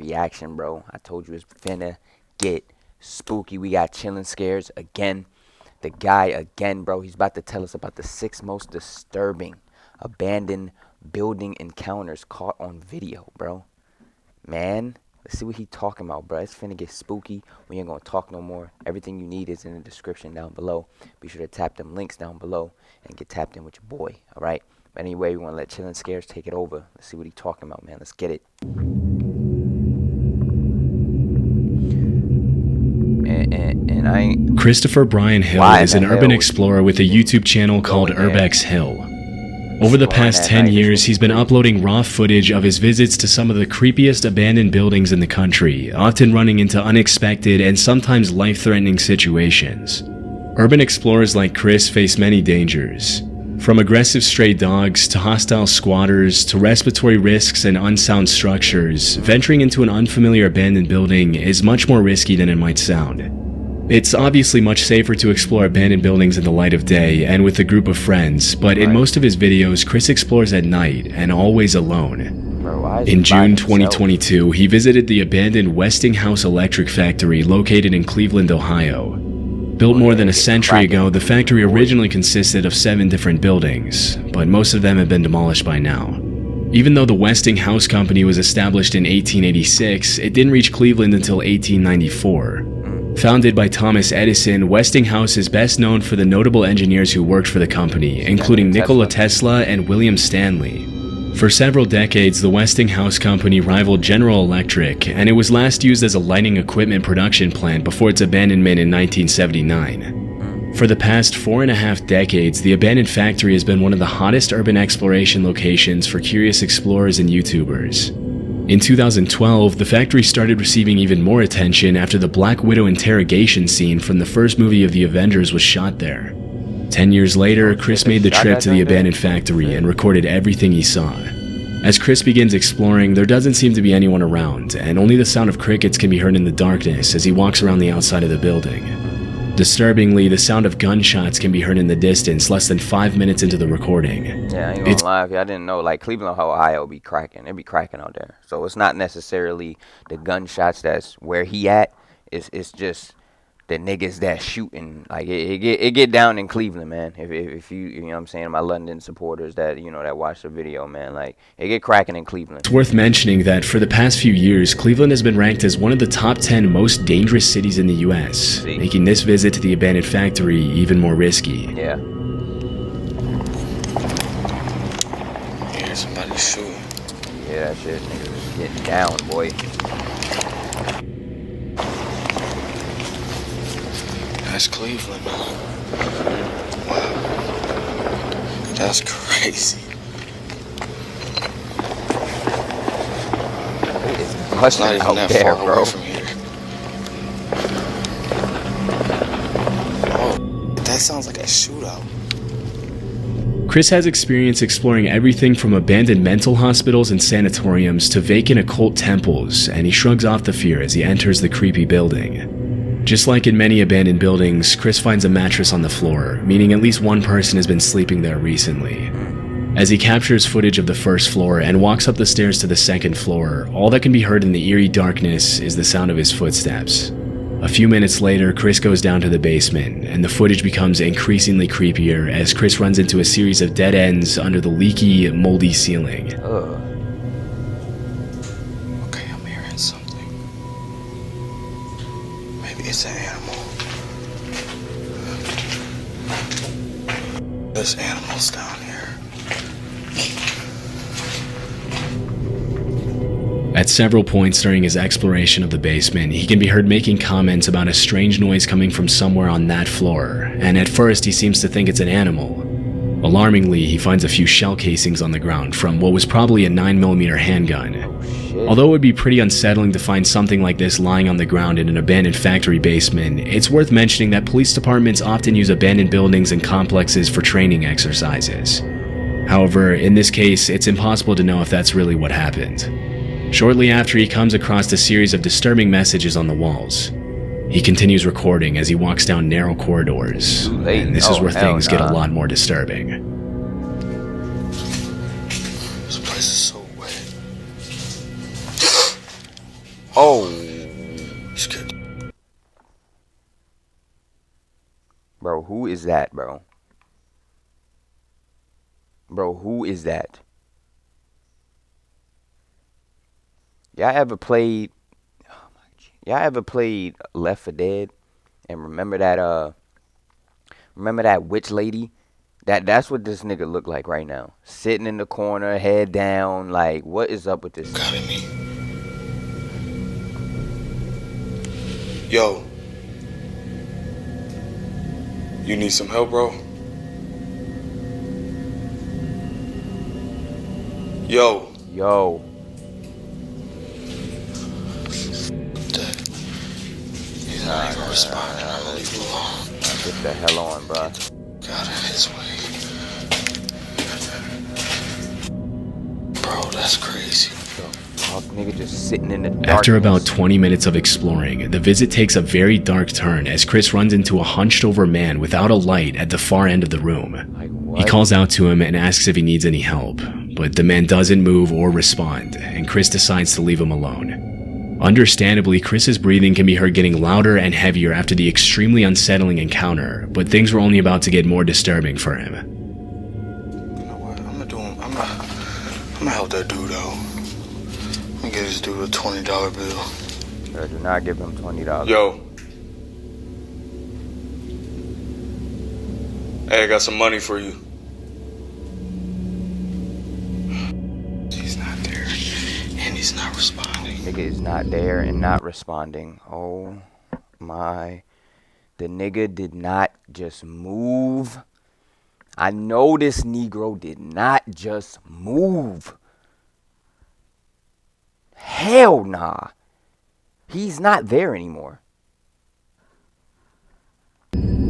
reaction, bro. I told you it's finna get spooky. We got chilling scares again. The guy again, bro. He's about to tell us about the 6 most disturbing abandoned building encounters caught on video, bro. Man, let's see what he talking about, bro. It's finna get spooky. We ain't gonna talk no more. Everything you need is in the description down below. Be sure to tap them links down below and get tapped in with your boy, all right? But anyway, we want to let Chillin' Scares take it over. Let's see what he talking about, man. Let's get it. Christopher Brian Hill is an urban explorer with a YouTube channel called Urbex Hill. Over the past 10 years, he's been uploading raw footage of his visits to some of the creepiest abandoned buildings in the country, often running into unexpected and sometimes life-threatening situations. Urban explorers like Chris face many dangers. From aggressive stray dogs to hostile squatters to respiratory risks and unsound structures, venturing into an unfamiliar abandoned building is much more risky than it might sound. It's obviously much safer to explore abandoned buildings in the light of day and with a group of friends, but in most of his videos, Chris explores at night and always alone. In June 2022, he visited the abandoned Westinghouse Electric Factory located in Cleveland, Ohio. Built more than a century ago, the factory originally consisted of 7 different buildings, but most of them have been demolished by now. Even though the Westinghouse Company was established in 1886, it didn't reach Cleveland until 1894. Founded by Thomas Edison, Westinghouse is best known for the notable engineers who worked for the company, including Nikola Tesla and William Stanley. For several decades, the Westinghouse Company rivaled General Electric, and it was last used as a lighting equipment production plant before its abandonment in 1979. For the past 4.5 decades, the abandoned factory has been one of the hottest urban exploration locations for curious explorers and YouTubers. In 2012, the factory started receiving even more attention after the Black Widow interrogation scene from the first movie of the Avengers was shot there. 10 years later, Chris made the trip to the abandoned factory and recorded everything he saw. As Chris begins exploring, there doesn't seem to be anyone around, and only the sound of crickets can be heard in the darkness as he walks around the outside of the building. Disturbingly, the sound of gunshots can be heard in the distance less than 5 minutes into the recording. Yeah, I ain't gonna lie, I didn't know, like, Cleveland, Ohio be cracking. It be cracking out there. So it's not necessarily the gunshots that's where he at. It's just the niggas that shooting. Like, it get down in Cleveland, man. If you know what I'm saying, my London supporters that, you know, that watch the video, man, like, it get cracking in Cleveland. It's worth mentioning that for the past few years, Cleveland has been ranked as one of the top 10 most dangerous cities in the US, making this visit to the abandoned factory even more risky. Yeah. Here's somebody shooting. Yeah, that shit, niggas is getting down, boy. That's Cleveland, man. Wow. That's crazy. It's not even that far away from here. Oh, that sounds like a shootout. Chris has experience exploring everything from abandoned mental hospitals and sanatoriums to vacant occult temples, and he shrugs off the fear as he enters the creepy building. Just like in many abandoned buildings, Chris finds a mattress on the floor, meaning at least one person has been sleeping there recently. As he captures footage of the first floor and walks up the stairs to the second floor, all that can be heard in the eerie darkness is the sound of his footsteps. A few minutes later, Chris goes down to the basement, and the footage becomes increasingly creepier as Chris runs into a series of dead ends under the leaky, moldy ceiling. Okay, I'm hearing something. Maybe it's an animal. There's animals down here. At several points during his exploration of the basement, he can be heard making comments about a strange noise coming from somewhere on that floor, and at first he seems to think it's an animal. Alarmingly, he finds a few shell casings on the ground from what was probably a 9mm handgun. Although it would be pretty unsettling to find something like this lying on the ground in an abandoned factory basement, it's worth mentioning that police departments often use abandoned buildings and complexes for training exercises. However, in this case, it's impossible to know if that's really what happened. Shortly after, he comes across a series of disturbing messages on the walls. He continues recording as he walks down narrow corridors, and this is where things get a lot more disturbing. This place is so wet. Oh. Scared. Bro, who is that, bro? Bro, who is that? Y'all ever played Left 4 Dead? And remember that witch lady? That's what this nigga look like right now. Sitting in the corner, head down, like, what is up with this? Got me. Yo. You need some help, bro? Yo. Yo. Dead. He's not even responding. I'm gonna leave him alone. Get the hell on, bro. Got it his way. Bro, that's crazy. Fuck, nigga just sitting in the darkness. After about 20 minutes of exploring, the visit takes a very dark turn as Chris runs into a hunched over man without a light at the far end of the room. Like, He what? calls out to him and asks if he needs any help, but the man doesn't move or respond, and Chris decides to leave him alone. Understandably, Chris's breathing can be heard getting louder and heavier after the extremely unsettling encounter, but things were only about to get more disturbing for him. You know what? I'm gonna help that dude out. I'm gonna get this dude a $20 bill. Bro, do not give him $20. Yo. Hey, I got some money for you. He's not there, and he's not responding. Nigga is not there and not responding. Oh my. The nigga did not just move. I know this Negro did not just move. Hell nah. He's not there anymore.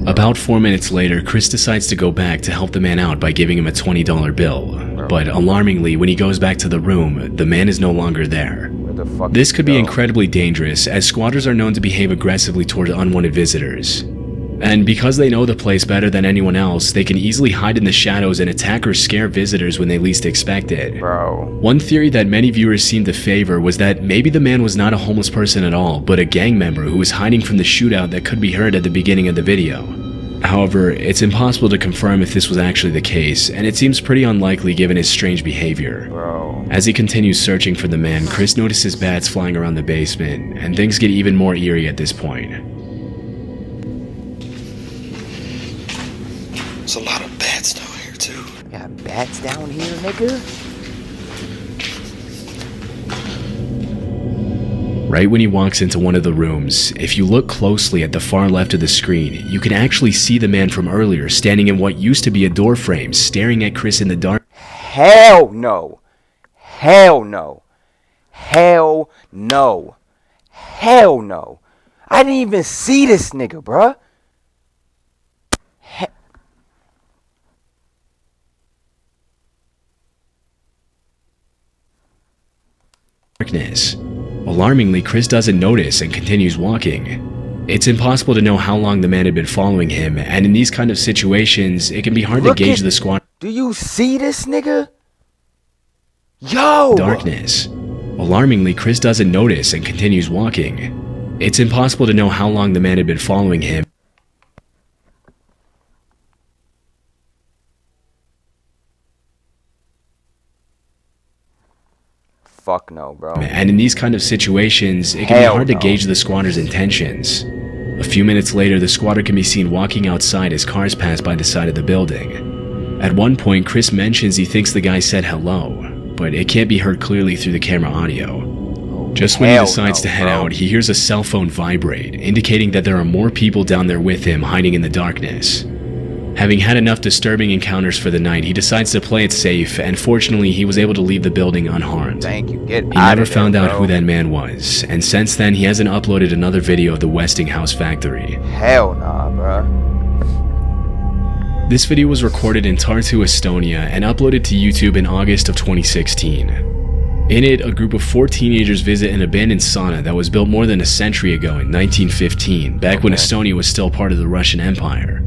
About 4 minutes later, Chris decides to go back to help the man out by giving him a $20 bill. But alarmingly, when he goes back to the room, the man is no longer there. Where the fuck This did could he be go? incredibly dangerous, as squatters are known to behave aggressively toward unwanted visitors. And because they know the place better than anyone else, they can easily hide in the shadows and attack or scare visitors when they least expect it. Bro. One theory that many viewers seem to favor was that maybe the man was not a homeless person at all, but a gang member who was hiding from the shootout that could be heard at the beginning of the video. However, it's impossible to confirm if this was actually the case, and it seems pretty unlikely given his strange behavior. Bro. As he continues searching for the man, Chris notices bats flying around the basement, and things get even more eerie at this point. There's a lot of bats down here, too. Got bats down here, nigga? Right when he walks into one of the rooms, if you look closely at the far left of the screen, you can actually see the man from earlier standing in what used to be a door frame, staring at Chris in the dark. Hell no. Hell no. Hell no. Hell no. I didn't even see this nigga, bruh. Darkness. Alarmingly, Chris doesn't notice and continues walking. It's impossible to know how long the man had been following him, and in these kind of situations, it can be hard to gauge the squad. Do you see this nigga? Yo! Darkness. Alarmingly, Chris doesn't notice and continues walking. It's impossible to know how long the man had been following him. Fuck no, bro. And in these kind of situations, it can be hard to gauge the squatter's intentions. A few minutes later, the squatter can be seen walking outside as cars pass by the side of the building. At one point, Chris mentions he thinks the guy said hello, but it can't be heard clearly through the camera audio. Just when he decides to head out, he hears a cell phone vibrate, indicating that there are more people down there with him hiding in the darkness. Having had enough disturbing encounters for the night, he decides to play it safe, and fortunately, he was able to leave the building unharmed. Thank you. Get He out never of there, found out bro. who that man was, and since then, he hasn't uploaded another video of the Westinghouse factory. Hell nah, bro. This video was recorded in Tartu, Estonia, and uploaded to YouTube in August of 2016. In it, a group of 4 teenagers visit an abandoned sauna that was built more than a century ago in 1915, back when Estonia was still part of the Russian Empire.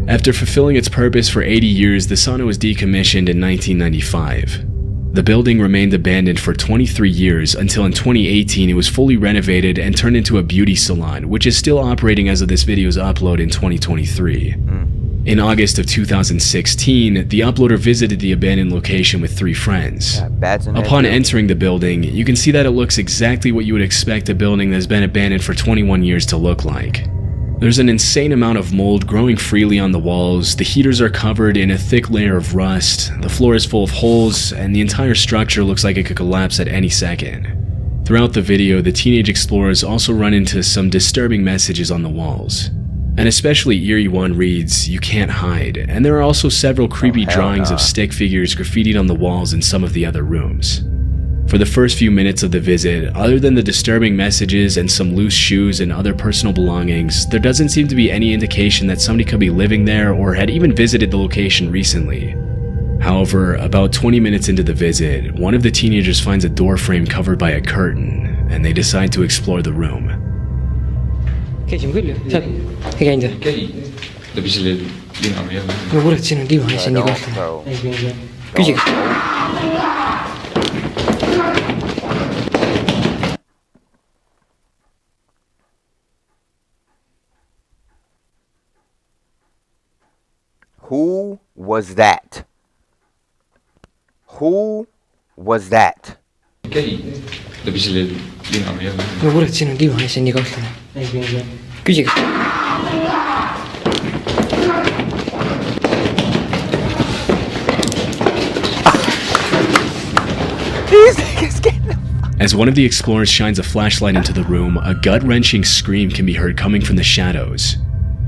After fulfilling its purpose for 80 years, the sauna was decommissioned in 1995. The building remained abandoned for 23 years until in 2018 it was fully renovated and turned into a beauty salon, which is still operating as of this video's upload in 2023. In August of 2016, the uploader visited the abandoned location with 3 friends. Upon entering the building, you can see that it looks exactly what you would expect a building that's been abandoned for 21 years to look like. There's an insane amount of mold growing freely on the walls, the heaters are covered in a thick layer of rust, the floor is full of holes, and the entire structure looks like it could collapse at any second. Throughout the video, the teenage explorers also run into some disturbing messages on the walls. An especially eerie one reads, "You can't hide," and there are also several creepy drawings of stick figures graffitied on the walls in some of the other rooms. For the first few minutes of the visit, other than the disturbing messages and some loose shoes and other personal belongings, there doesn't seem to be any indication that somebody could be living there or had even visited the location recently. However, about 20 minutes into the visit, one of the teenagers finds a door frame covered by a curtain, and they decide to explore the room. Who was that? Who was that? As one of the explorers shines a flashlight into the room, a gut-wrenching scream can be heard coming from the shadows.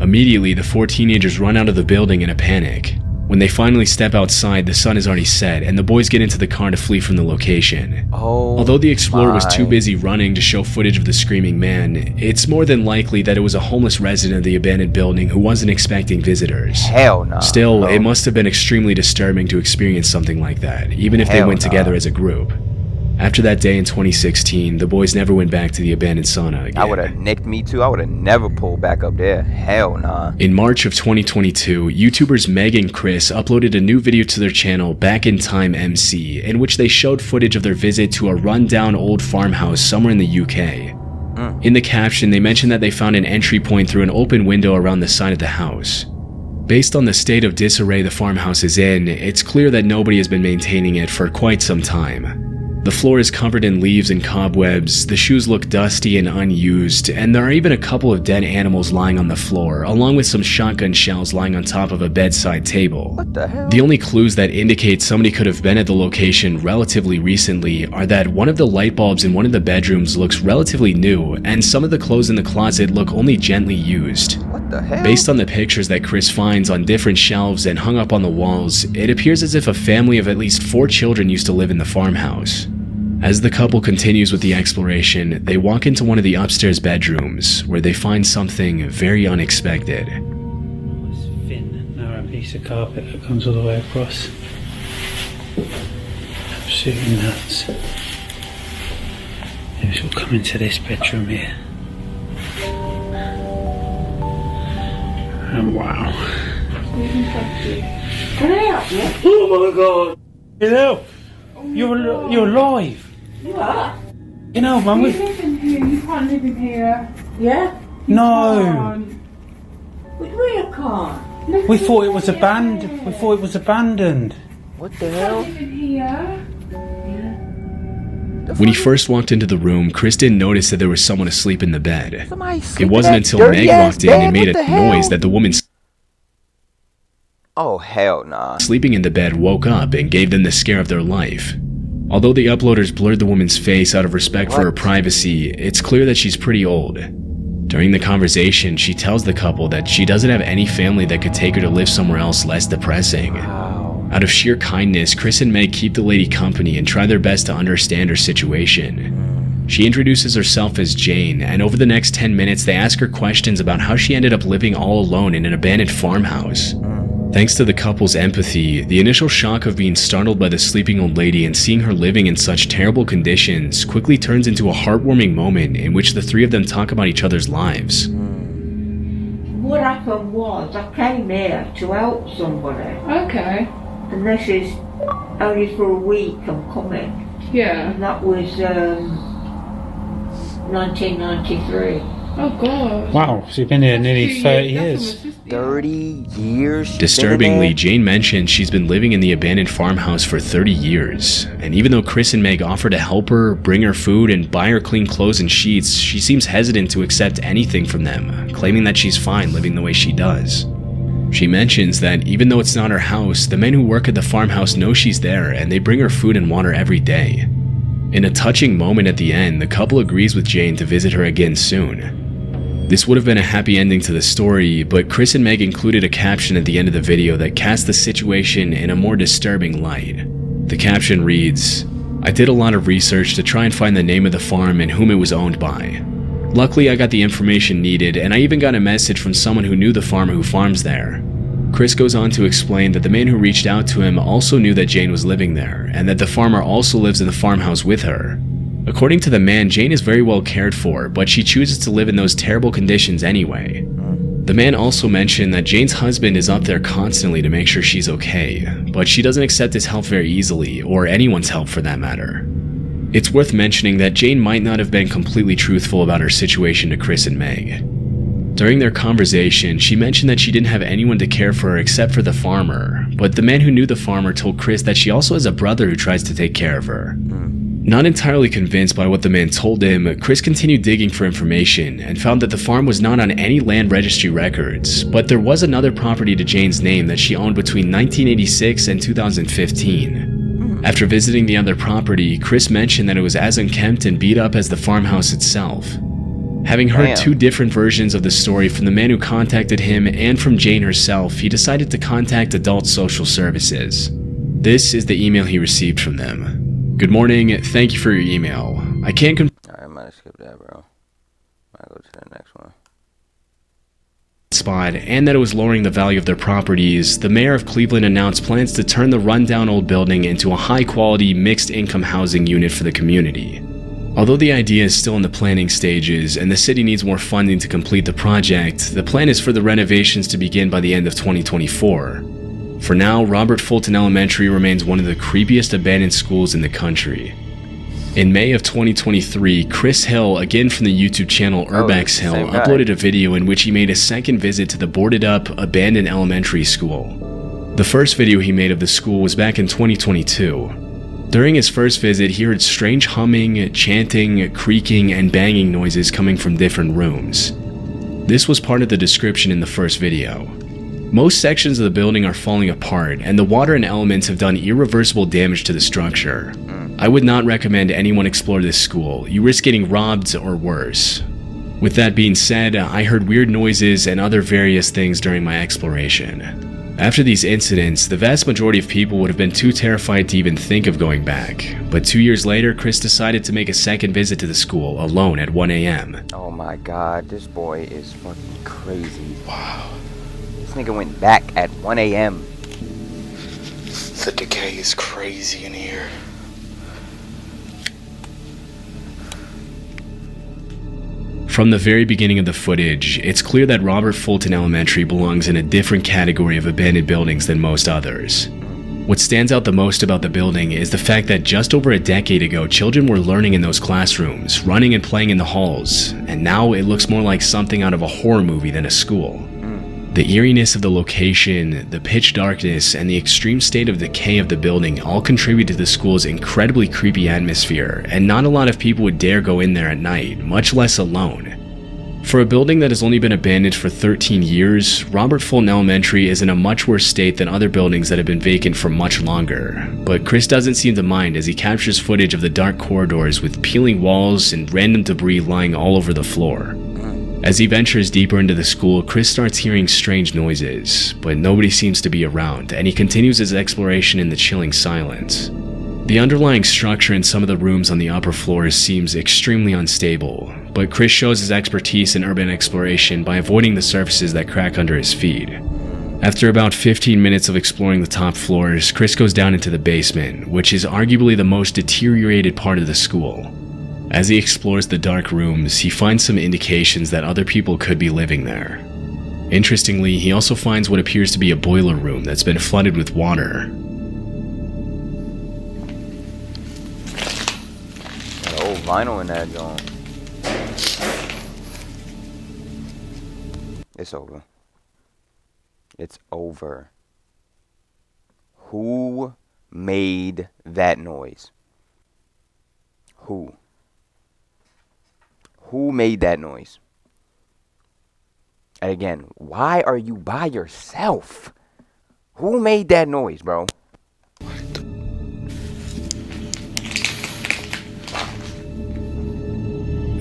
Immediately, the 4 teenagers run out of the building in a panic. When they finally step outside, the sun is already set, and the boys get into the car to flee from the location. Although the explorer was too busy running to show footage of the screaming man, it's more than likely that it was a homeless resident of the abandoned building who wasn't expecting visitors. Hell no. Still, it must have been extremely disturbing to experience something like that, even if they went together as a group. After that day in 2016, the boys never went back to the abandoned sauna again. I would have nicked me too. I would have never pulled back up there. Hell nah. In March of 2022, YouTubers Meg and Chris uploaded a new video to their channel, Back in Time MC, in which they showed footage of their visit to a rundown old farmhouse somewhere in the UK. In the caption, they mentioned that they found an entry point through an open window around the side of the house. Based on the state of disarray the farmhouse is in, it's clear that nobody has been maintaining it for quite some time. The floor is covered in leaves and cobwebs, the shoes look dusty and unused, and there are even a couple of dead animals lying on the floor, along with some shotgun shells lying on top of a bedside table. What the hell? The only clues that indicate somebody could have been at the location relatively recently are that one of the light bulbs in one of the bedrooms looks relatively new, and some of the clothes in the closet look only gently used. What the hell? Based on the pictures that Chris finds on different shelves and hung up on the walls, it appears as if a family of at least 4 children used to live in the farmhouse. As the couple continues with the exploration, they walk into one of the upstairs bedrooms, where they find something very unexpected. This thin, narrow piece of carpet that comes all the way across. Absolutely nuts. Maybe we'll come into this bedroom here. And wow. Oh my god! Hello! You're alive! You are? You know, man, You live in here, you can't live in here. Yeah? You No. can't. But we can't. Live we in thought it was here. abandoned. We thought it was abandoned. What the You hell? can't live in here. When he first walked into the room, Chris didn't notice that there was someone asleep in the bed. Somebody It sleeping wasn't in until that Meg dirty-ass walked in and bed? made What a the hell? noise that the woman Oh hell nah. sleeping in the bed woke up and gave them the scare of their life. Although the uploaders blurred the woman's face out of respect for her privacy, it's clear that she's pretty old. During the conversation, she tells the couple that she doesn't have any family that could take her to live somewhere else less depressing. Wow. Out of sheer kindness, Chris and Meg keep the lady company and try their best to understand her situation. She introduces herself as Jane, and over the next 10 minutes they ask her questions about how she ended up living all alone in an abandoned farmhouse. Thanks to the couple's empathy, the initial shock of being startled by the sleeping old lady and seeing her living in such terrible conditions quickly turns into a heartwarming moment in which the 3 of them talk about each other's lives. What happened was I came here to help somebody, Okay. and this is only for a week I'm coming. Yeah. And that was 1993. Oh god. Wow, so you've been here nearly 30 years. 30 years? she's been in Disturbingly, there? Jane mentioned she's been living in the abandoned farmhouse for 30 years, and even though Chris and Meg offer to help her, bring her food, and buy her clean clothes and sheets, she seems hesitant to accept anything from them, claiming that she's fine living the way she does. She mentions that even though it's not her house, the men who work at the farmhouse know she's there and they bring her food and water every day. In a touching moment at the end, the couple agrees with Jane to visit her again soon. This would have been a happy ending to the story, but Chris and Meg included a caption at the end of the video that cast the situation in a more disturbing light. The caption reads, "I did a lot of research to try and find the name of the farm and whom it was owned by. Luckily, I got the information needed, and I even got a message from someone who knew the farmer who farms there." Chris goes on to explain that the man who reached out to him also knew that Jane was living there, and that the farmer also lives in the farmhouse with her. According to the man, Jane is very well cared for, but she chooses to live in those terrible conditions anyway. The man also mentioned that Jane's husband is up there constantly to make sure she's okay, but she doesn't accept his help very easily, or anyone's help for that matter. It's worth mentioning that Jane might not have been completely truthful about her situation to Chris and Meg. During their conversation, she mentioned that she didn't have anyone to care for her except for the farmer, but the man who knew the farmer told Chris that she also has a brother who tries to take care of her. Not entirely convinced by what the man told him, Chris continued digging for information and found that the farm was not on any land registry records, but there was another property to Jane's name that she owned between 1986 and 2015. After visiting the other property, Chris mentioned that it was as unkempt and beat up as the farmhouse itself. Having heard Damn. two different versions of the story from the man who contacted him and from Jane herself, he decided to contact Adult Social Services. This is the email he received from them. "Good morning, thank you for your email. I can't Alright, I might have skipped that, bro. Might go to the next one. spot and that it was lowering the value of their properties, the mayor of Cleveland announced plans to turn the rundown old building into a high-quality mixed-income housing unit for the community. Although the idea is still in the planning stages and the city needs more funding to complete the project, the plan is for the renovations to begin by the end of 2024. For now, Robert Fulton Elementary remains one of the creepiest abandoned schools in the country. In May of 2023, Chris Hill, again from the YouTube channel Urbex Hill, same guy. uploaded a video in which he made a second visit to the boarded-up, abandoned elementary school. The first video he made of the school was back in 2022. During his first visit, he heard strange humming, chanting, creaking, and banging noises coming from different rooms. This was part of the description in the first video. Most sections of the building are falling apart, and the water and elements have done irreversible damage to the structure. I would not recommend anyone explore this school. You risk getting robbed or worse. With that being said, I heard weird noises and other various things during my exploration. After these incidents, the vast majority of people would have been too terrified to even think of going back. But 2 years later, Chris decided to make a second visit to the school alone at 1 a.m. Oh my god, this boy is fucking crazy. Wow. This nigga went back at 1 a.m. The decay is crazy in here. From the very beginning of the footage, it's clear that Robert Fulton Elementary belongs in a different category of abandoned buildings than most others. What stands out the most about the building is the fact that just over a decade ago, children were learning in those classrooms, running and playing in the halls, and now it looks more like something out of a horror movie than a school. The eeriness of the location, the pitch darkness, and the extreme state of decay of the building all contribute to the school's incredibly creepy atmosphere, and not a lot of people would dare go in there at night, much less alone. For a building that has only been abandoned for 13 years, Robert Fulton Elementary is in a much worse state than other buildings that have been vacant for much longer. But Chris doesn't seem to mind as he captures footage of the dark corridors with peeling walls and random debris lying all over the floor. As he ventures deeper into the school, Chris starts hearing strange noises, but nobody seems to be around, and he continues his exploration in the chilling silence. The underlying structure in some of the rooms on the upper floors seems extremely unstable, but Chris shows his expertise in urban exploration by avoiding the surfaces that crack under his feet. After about 15 minutes of exploring the top floors, Chris goes down into the basement, which is arguably the most deteriorated part of the school. As he explores the dark rooms, he finds some indications that other people could be living there. Interestingly, he also finds what appears to be a boiler room that's been flooded with water. vinyl in that joint. It's over. It's over. Who made that noise? Who? Who made that noise? And again, why are you by yourself? Who made that noise, bro?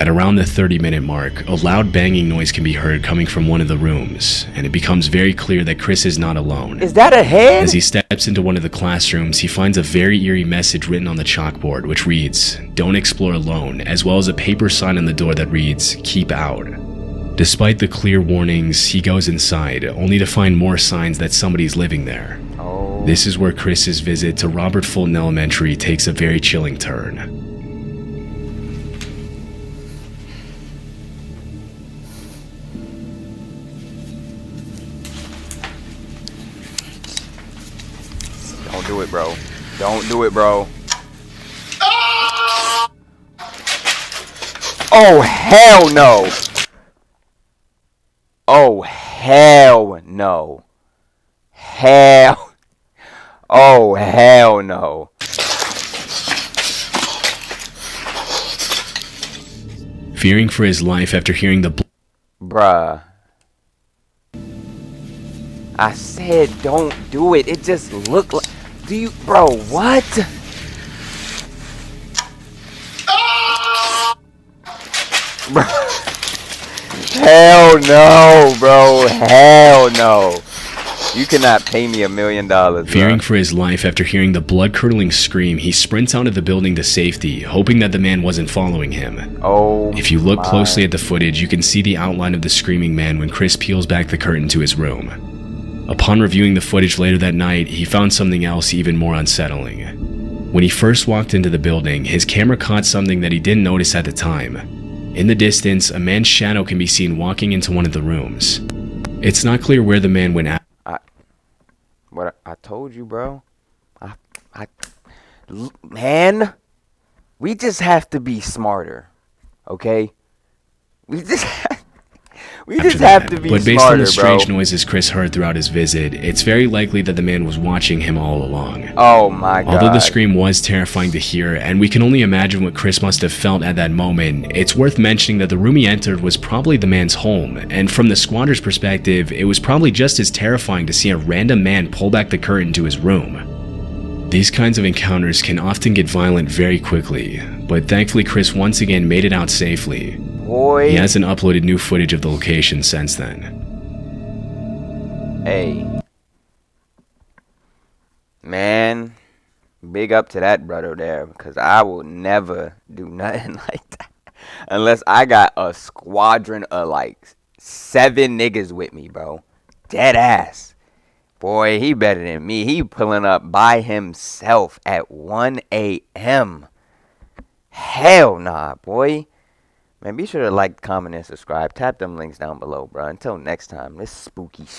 At around the 30-minute mark, a loud banging noise can be heard coming from one of the rooms, and it becomes very clear that Chris is not alone. Is that a head? As he steps into one of the classrooms, he finds a very eerie message written on the chalkboard, which reads, "Don't explore alone," as well as a paper sign on the door that reads, "Keep out." Despite the clear warnings, he goes inside, only to find more signs that somebody's living there. Oh. This is where Chris's visit to Robert Fulton Elementary takes a very chilling turn. Don't do it, bro. Don't do it, bro. Oh, hell no. Oh, hell no. Hell. Oh, hell no. Fearing for his life after hearing the Bruh. I said don't do it. It just looked like... Do you... Bro, what? Bro. Hell no, bro. Hell no. You cannot pay me $1 million, bro. Fearing for his life after hearing the blood-curdling scream, he sprints out of the building to safety, hoping that the man wasn't following him. Oh, if you look closely at the footage, you can see the outline of the screaming man when Chris peels back the curtain to his room. Upon reviewing the footage later that night, he found something else even more unsettling. When he first walked into the building, his camera caught something that he didn't notice at the time. In the distance, a man's shadow can be seen walking into one of the rooms. It's not clear where the man went out. What I told you, bro. Man, we just have to be smarter, okay? We just have to be smarter, but based on the strange bro. noises Chris heard throughout his visit, it's very likely that the man was watching him all along. Oh my god. Although the scream was terrifying to hear, and we can only imagine what Chris must have felt at that moment, it's worth mentioning that the room he entered was probably the man's home, and from the squatter's perspective, it was probably just as terrifying to see a random man pull back the curtain to his room. These kinds of encounters can often get violent very quickly, but thankfully Chris once again made it out safely. Boy. He hasn't uploaded new footage of the location since then. Hey. Man, big up to that brother there, because I will never do nothing like that. Unless I got a squadron of like 7 niggas with me, bro. Dead ass. Boy, he better than me. He pulling up by himself at 1 a.m. Hell nah, boy. Man, be sure to like, comment, and subscribe. Tap them links down below, bro. Until next time, this spooky shit.